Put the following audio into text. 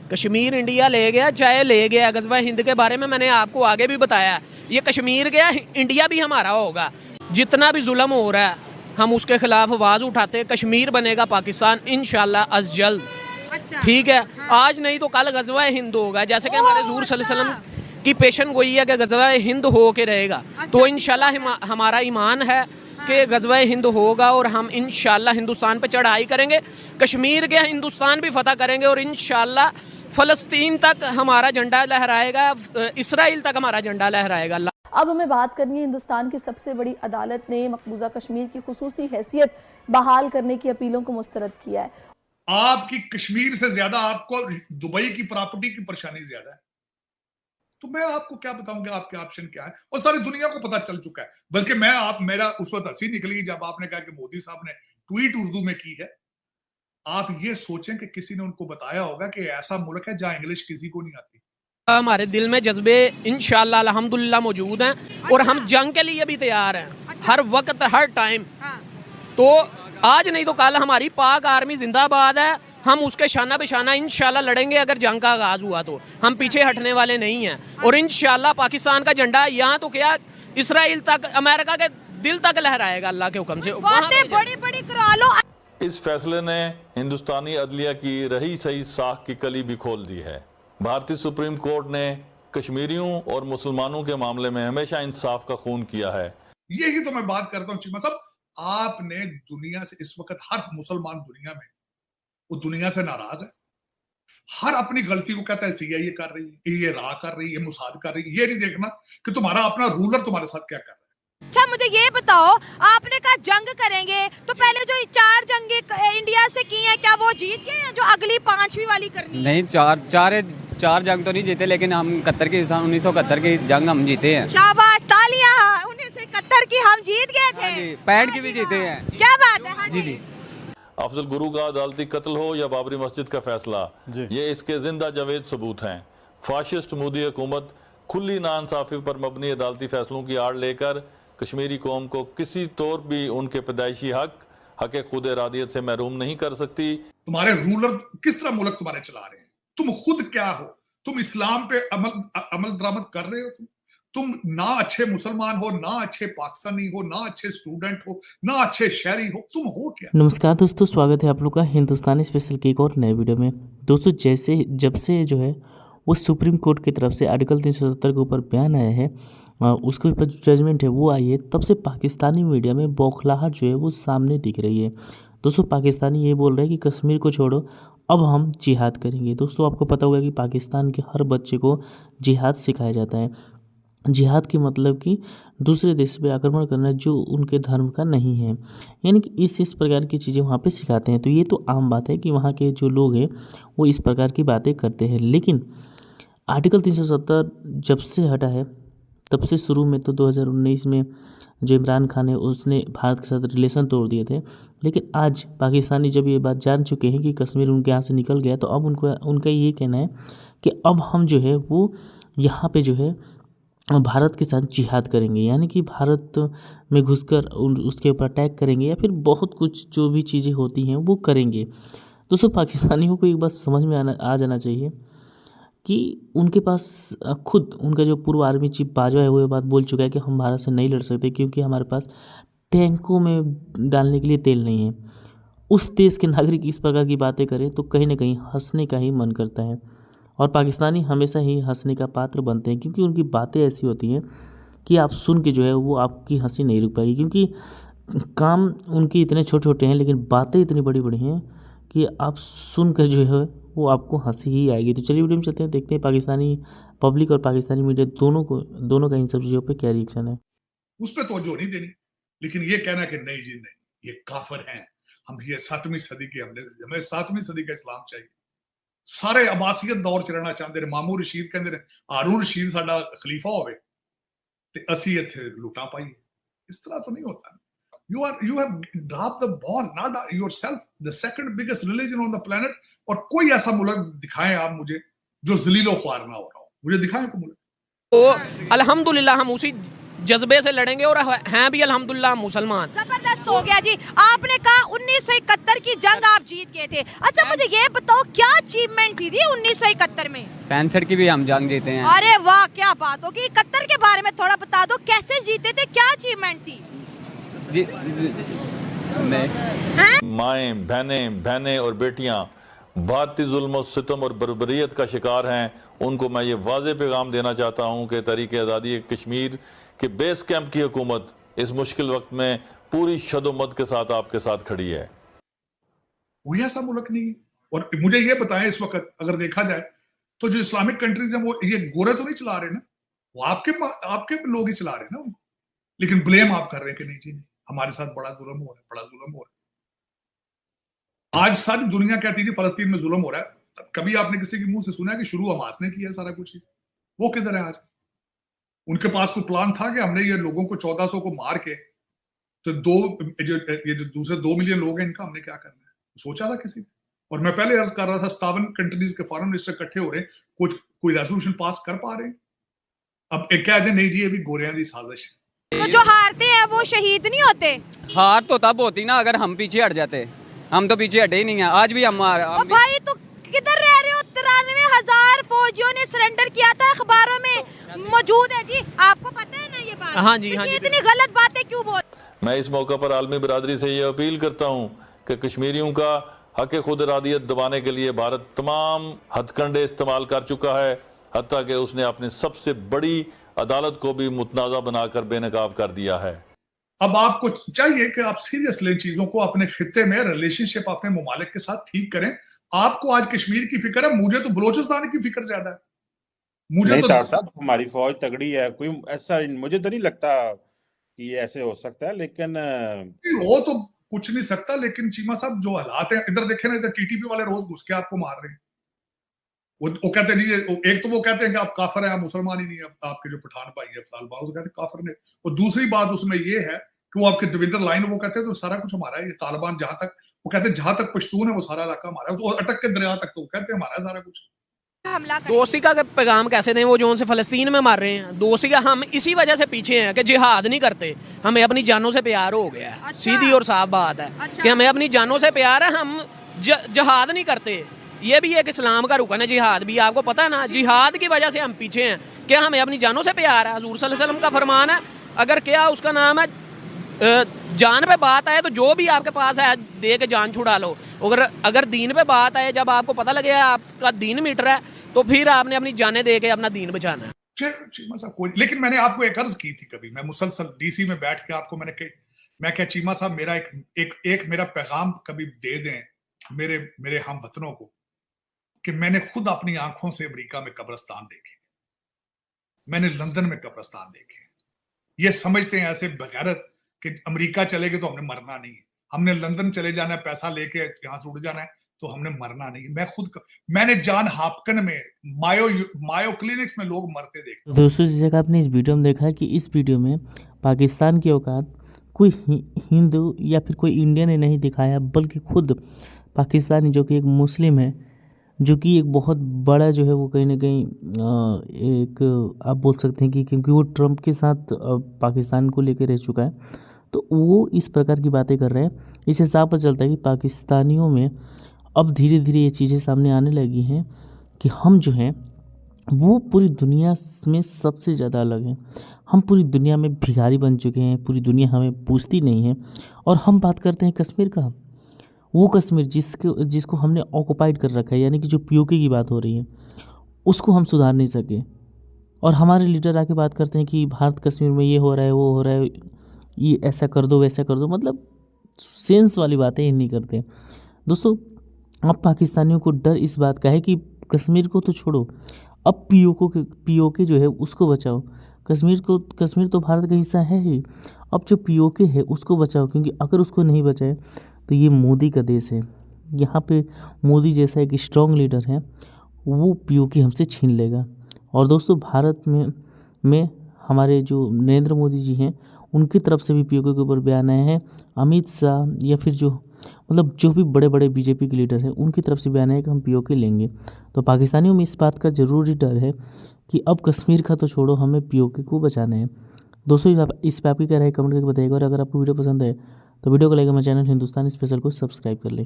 Kashmir India ले गया चाहे ले गया, गज़वा हिंद के बारे में मैंने आपको आगे भी बताया। ये कश्मीर गया, इंडिया भी हमारा होगा। जितना भी जुल्म हो रहा है हम उसके खिलाफ आवाज़ उठाते हैं। कश्मीर बनेगा पाकिस्तान इंशाल्लाह अज जल्द। अच्छा। ठीक है, हाँ। आज नहीं तो कल गज़वा हिंद होगा। जैसे कि हमारे हुज़ूर सल्लल्लाहु अलैहि वसल्लम की पेशन गोई है कि गज़वा हिंद हो के रहेगा। तो इंशाल्लाह हमारा ईमान है कि गज़वा हिंद होगा और हम इंशाल्लाह हिंदुस्तान पे चढ़ाई करेंगे। कश्मीर के हिंदुस्तान भी फतह करेंगे और इंशाल्लाह फ़लस्तीन तक हमारा झंडा लहराएगा, इसराइल तक हमारा झंडा लहराएगा। अब हमें बात करनी है, हिंदुस्तान की सबसे बड़ी अदालत ने मकबूजा कश्मीर की खुसूसी हैसियत बहाल करने की अपीलों को मुस्तरद किया है। आपकी कश्मीर से ज्यादा आपको दुबई की प्रॉपर्टी की परेशानी ज्यादा है, तो मैं आपको क्या बताऊंगा आपके ऑप्शन क्या है, और सारी दुनिया को पता चल चुका है। बल्कि मेरा उस वक्त हंसी निकली जब आपने कहा कि मोदी साहब ने ट्वीट उर्दू में की है। आप ये सोचें कि किसी ने उनको बताया होगा कि ऐसा मुल्क है जहां इंग्लिश किसी को नहीं आती। हमारे दिल में जज्बे इंशाल्लाह अल्हम्दुलिल्लाह मौजूद हैं और हम जंग के लिए भी तैयार हैं, हर वक्त हर टाइम। तो आज नहीं तो कल हमारी पाक आर्मी जिंदाबाद है, हम उसके शाना बेशाना इंशाल्लाह लड़ेंगे। अगर जंग का आगाज हुआ तो हम पीछे हटने वाले नहीं हैं और इंशाल्लाह पाकिस्तान का झंडा यहाँ तो क्या इसराइल तक, अमेरिका के दिल तक लहराएगा अल्लाह के हुक्म से। बातें बड़ी करा लो। इस फैसले ने हिंदुस्तानी अदलिया की रही सही साख की कली भी खोल दी है। भारतीय सुप्रीम कोर्ट ने कश्मीरियों और मुसलमानों के मामले में हमेशा इंसाफ का खून किया है। यही तो मैं बात करता हूँ चीमा साहब, आपने दुनिया से इस वक्त हर मुसलमान दुनिया में वो दुनिया से नाराज है। हर अपनी गलती को कहता है सीआईए कर रही है, ये रा कर रही है, मुसाद कर रही है। ये नहीं देखना कि तुम्हारा अपना रूलर तुम्हारे साथ क्या कर रहा है। अच्छा मुझे ये बताओ, आपने कहा जंग करेंगे, तो पहले जो 4 जंगे इंडिया से की हैं क्या वो जीत गए हैं जो अगली 5वीं वाली करनी है? नहीं, चार जंग तो नहीं जीते, लेकिन हम 1971 की जंग हम जीते हैं। शाबाश, तालियां। 1971 की हम जीत गए थे, 65 की भी जीते हैं। क्या बात है। हाँ जी। अफजल गुरु का अदालती कत्ल हो या बाबरी मस्जिद का फैसला, ये इसके जिंदा जावेद सबूत हैं। फाशिस्ट मोदी हुकूमत खुली नाइंसाफी पर मबनी अदालती फैसलों की आड़ लेकर कश्मीरी कौम को किसी तौर भी उनके पैदाइशी हक खुद इरादियत से महरूम नहीं कर सकती। तुम्हारे रूलर किस तरह मुल्क तुम्हारे चला रहे हैं, तुम खुद क्या हो? तुम इस्लाम पे अमल दरामद कर रहे हो? तुम ना अच्छे मुसलमान हो, ना अच्छे पाकिस्तानी हो, ना अच्छे स्टूडेंट हो, ना अच्छे शहरी हो, तुम हो क्या? नमस्कार दोस्तों, स्वागत है आप लोग का हिंदुस्तानी स्पेशल की एक और नए वीडियो में। दोस्तों जब से जो है वो सुप्रीम कोर्ट की तरफ से आर्टिकल 370 के ऊपर बयान आया है, उसके ऊपर जो जजमेंट है वो आई है, तब से पाकिस्तानी मीडिया में बौखलाहट जो है वो सामने दिख रही है। दोस्तों पाकिस्तानी ये बोल रहे हैं कि कश्मीर को छोड़ो, अब हम जिहाद करेंगे। दोस्तों आपको पता होगा कि पाकिस्तान के हर बच्चे को जिहाद सिखाया जाता है। जिहाद की मतलब कि दूसरे देश पे आक्रमण करना जो उनके धर्म का नहीं है, यानी कि इस प्रकार की चीज़ें वहाँ पे सिखाते हैं। तो ये तो आम बात है कि वहाँ के जो लोग हैं वो इस प्रकार की बातें करते हैं। लेकिन आर्टिकल 370 जब से हटा है तब से शुरू में तो 2019 में जो इमरान खान है उसने भारत के साथ रिलेशन तोड़ दिए थे। लेकिन आज पाकिस्तानी जब ये बात जान चुके हैं कि कश्मीर उनके यहाँ से निकल गया, तो अब उनका ये कहना है कि अब हम जो है वो यहाँ पे जो है भारत के साथ जिहाद करेंगे, यानी कि भारत में घुसकर उसके ऊपर अटैक करेंगे या फिर बहुत कुछ जो भी चीज़ें होती हैं वो करेंगे। दोस्तों पाकिस्तानियों को एक बात समझ में आ जाना चाहिए कि उनके पास खुद उनका जो पूर्व आर्मी चीफ बाजवा है वो ये बात बोल चुका है कि हम भारत से नहीं लड़ सकते क्योंकि हमारे पास टैंकों में डालने के लिए तेल नहीं है। उस देश के नागरिक इस प्रकार की बातें करें तो कहीं ना कहीं हंसने का ही मन करता है, और पाकिस्तानी हमेशा ही हंसने का पात्र बनते हैं क्योंकि उनकी बातें ऐसी होती हैं कि आप सुन के जो है वो आपकी हंसी नहीं रुक पाएगी, क्योंकि काम उनके इतने छोटे छोटे हैं लेकिन बातें इतनी बड़ी बड़ी हैं कि आप सुन कर जो है वो आपको हंसी ही आएगी। तो चलिए वीडियो में चलते हैं, देखते हैं पाकिस्तानी पब्लिक और पाकिस्तानी मीडिया दोनों का इन सब चीज़ों पर क्या रिएक्शन है। उस पर तवज्जो नहीं देनी, लेकिन ये कहना कि नहीं जी नहीं, ये काफिर हैं, हम ये 7वीं सदी के हमें 7वीं सदी का इस्लाम चाहिए। सारे अब्बासियत दौर च रहना चाहते हैं। मामू रशीद कहते हैं हारून रशीद साडा खलीफा होवे ते असी इत्थे लुटा पाइए। इस तरह तो नहीं होता। You have dropped the ball, not yourself, the second biggest religion on the planet। और कोई ऐसा मुल्क दिखाएं आप मुझे जो जलीलो ख्वार ना हो रहा हो, मुझे दिखाएं कोई मुल्क। तो अल्हम्दुलिल्लाह हम उसी जज्बे से लड़ेंगे और हैं भी अल्हम्दुलिल्लाह मुसलमान। जबरदस्त हो गया जी। आपने कहा 1971 की जंग आप जीत गए थे। अच्छा मुझे ये बताओ क्या अचीवमेंट थी जी 1971 में? 65 की भी हम जंग जीते हैं। अरे वाह क्या बात होगी। 71 के बारे में थोड़ा बता दो, कैसे जीते थे, क्या अचीवमेंट थी? माएं, बहनें और बेटियां भारतीय जुल्म और सितम और बर्बरियत का शिकार हैं। उनको मैं ये वाज़े पैगाम देना चाहता हूँ कि तहरीक आज़ादी कश्मीर के बेस कैंप की हुकूमत इस मुश्किल वक्त में पूरी शदोमत के साथ आपके साथ खड़ी है। कोई ऐसा मुल्क नहीं है। और मुझे ये बताएं, इस वक्त अगर देखा जाए तो जो इस्लामिक कंट्रीज हैं वो ये गोरे तो नहीं चला रहे ना, वो आपके लोग ही चला रहे हैं ना उनको। लेकिन ब्लेम आप कर रहे हैं कि नहीं जी नहीं, हमारे साथ बड़ा जुल्म हो रहा है, बड़ा जुल्म हो रहा है। आज सारी दुनिया कहती है कि फलस्तीन में जुल्म हो रहा है। कभी आपने किसी के मुंह से सुना है कि शुरू हमास ने किया सारा कुछ? वो किधर है आज? उनके पास कोई प्लान था कि हमने ये लोगों को 1400 को मार के तो ये जो दूसरे 2 मिलियन लोग हैं इनका हमने क्या करना है? सोचा था किसी? और मैं पहले अर्ज कर रहा था 57 कंट्रीज के फॉरेन मिनिस्टर इकट्ठे हो रहे, कुछ कोई रेजोल्यूशन पास कर पा रहे हैं? अब एक कह दे नहीं जी ये भी गोरियां दी साजिश है। तो जो हारते हैं वो शहीद नहीं होते? हार तो तब होती ना अगर हम पीछे हट जाते। हम तो पीछे हटे ही नहीं है। आज भी हम भाई तो किधर रह रहे हो? 93,000 फौजियों ने सरेंडर किया था, अखबारों में मौजूद है जी। आपको पता है ना ये बात? हाँ जी, हाँ जी। इतनी गलत बातें क्यों बोल? मैं इस मौका पर आलमी बिरादरी से ये अपील करता हूँ कि कश्मीरियों का हक खुद इरादियत दबाने के लिए भारत तमाम हथकंडे इस्तेमाल कर चुका है, हत्ता कि उसने अपनी सबसे बड़ी अदालत को भी मुतनाज़ा बनाकर बेनकाब कर दिया है। अब आपको चाहिए कि आप सीरियसली इन चीजों को अपने खित्ते में रिलेशनशिप अपने मुमालिक के साथ ठीक करें। आपको आज कश्मीर की फिक्र है, मुझे तो बलोचिस्तान की फिक्र ज्यादा है। मुझे नहीं तो साहब हमारी फौज तगड़ी है, कोई ऐसा मुझे तो नहीं लगता कि ये ऐसे हो सकता है, लेकिन हो तो कुछ नहीं सकता। लेकिन चीमा साहब जो हालात हैं इधर देखे ना, इधर टीटीपी वाले रोज घुस के आपको मार रहे हैं। वो कहते नहीं, एक तो वो कहते हैं कि आप काफिर हैं, आप मुसलमान ही नहीं है। आपके जो पठान भाई है अफजाल बाहू, तो कहते हैं काफिर ने। और दूसरी बात उसमें ये है कि वो आपके दविंदर लाइन, वो कहते हैं तो सारा कुछ हमारा है। ये तालिबान जहां तक वो कहते हैं जहां तक पश्तून है वो सारा इलाका हमारा है, तो अटक के दरिया तक तो वो कहते हैं हमारा सारा कुछ। दोस्ती का पैगाम कैसे दें? वो जो से फलस्तीन में मार रहे हैं दोस्ती का। हम इसी वजह से पीछे हैं कि जिहाद नहीं करते, हमें अपनी जानों से प्यार हो गया है। अच्छा। सीधी और साफ बात है कि हमें अपनी जानों से प्यार है, हम जिहाद नहीं करते। ये भी एक इस्लाम का रुकन है, जिहाद भी। आपको पता है ना, जिहाद की वजह से हम पीछे हैं कि हमें अपनी जानों से प्यार है। हुजूर सल्लल्लाहु अलैहि वसल्लम का फरमान है, अगर क्या उसका नाम है जान पे बात आए तो जो भी आपके पास है दे के जान छुड़ा लो। अगर दीन पे बात आए, जब आपको पता लगे आपका दीन मिट रहा है, तो फिर आपने अपनी जानें दे के अपना दीन बचाना है। लेकिन मैंने आपको एक अर्ज की थी कभी, मैं मुसलसल डीसी में बैठ के आपको मैं क्या चीमा साहब मेरा एक मेरा पैगाम कभी दे दें मेरे हम वतनों को, कि मैंने खुद अपनी आंखों से अमेरिका में कब्रिस्तान देखे, मैंने लंदन में कब्रिस्तान देखे। ये समझते हैं ऐसे बगैरत कि अमेरिका चले गए तो हमने मरना नहीं है, हमने लंदन चले जाना है, पैसा लेके यहां से उड़ जाना है तो हमने मरना नहीं। मैंने जॉन हॉपकिंस में मायो क्लिनिक्स में लोग मरते देखे। दोस्तों जैसे कि आपने इस वीडियो में देखा कि इस वीडियो में पाकिस्तान की औकात कोई हिंदू या फिर कोई इंडियन ने नहीं दिखाया, बल्कि खुद पाकिस्तानी जो कि एक मुस्लिम है, जो कि एक बहुत बड़ा जो है वो कहीं ना कहीं एक आप बोल सकते हैं कि क्योंकि वो ट्रंप के साथ पाकिस्तान को लेकर रह चुका है, तो वो इस प्रकार की बातें कर रहे हैं। इस हिसाब पर चलता है कि पाकिस्तानियों में अब धीरे धीरे ये चीज़ें सामने आने लगी हैं कि हम जो हैं वो पूरी दुनिया में सबसे ज़्यादा अलग हैं। हम पूरी दुनिया में भिखारी बन चुके हैं, पूरी दुनिया हमें पूछती नहीं है। और हम बात करते हैं कश्मीर का, वो कश्मीर जिसको हमने ऑक्युपाइड कर रखा है, यानी कि जो पीओके की बात हो रही है उसको हम सुधार नहीं सके। और हमारे लीडर आके बात करते हैं कि भारत कश्मीर में ये हो रहा है, वो हो रहा है, ये ऐसा कर दो वैसा कर दो, मतलब सेंस वाली बातें ही नहीं करते। दोस्तों अब पाकिस्तानियों को डर इस बात का है कि कश्मीर को तो छोड़ो, अब पीओके जो है उसको बचाओ। कश्मीर तो भारत का हिस्सा है ही, अब जो पीओके है उसको बचाओ, क्योंकि अगर उसको नहीं बचाए तो ये मोदी का देश है। यहाँ पे मोदी जैसा एक स्ट्रॉन्ग लीडर है, वो पीओके हमसे छीन लेगा। और दोस्तों भारत में हमारे जो नरेंद्र मोदी जी हैं उनकी तरफ से भी पीओके के ऊपर बयान आए हैं। अमित शाह या फिर जो भी बड़े बड़े बीजेपी के लीडर हैं उनकी तरफ से बयान आया कि हम पीओके लेंगे। तो पाकिस्तानियों में इस बात का ज़रूरी डर है कि अब कश्मीर का तो छोड़ो, हमें पीओके को बचाना है। दोस्तों इस पे आपकी क्या राय कमेंट करके बताइएगा, और अगर आपको वीडियो पसंद है तो वीडियो को लाइक, हमारे चैनल हिंदुस्तानी स्पेशल को सब्सक्राइब कर लें।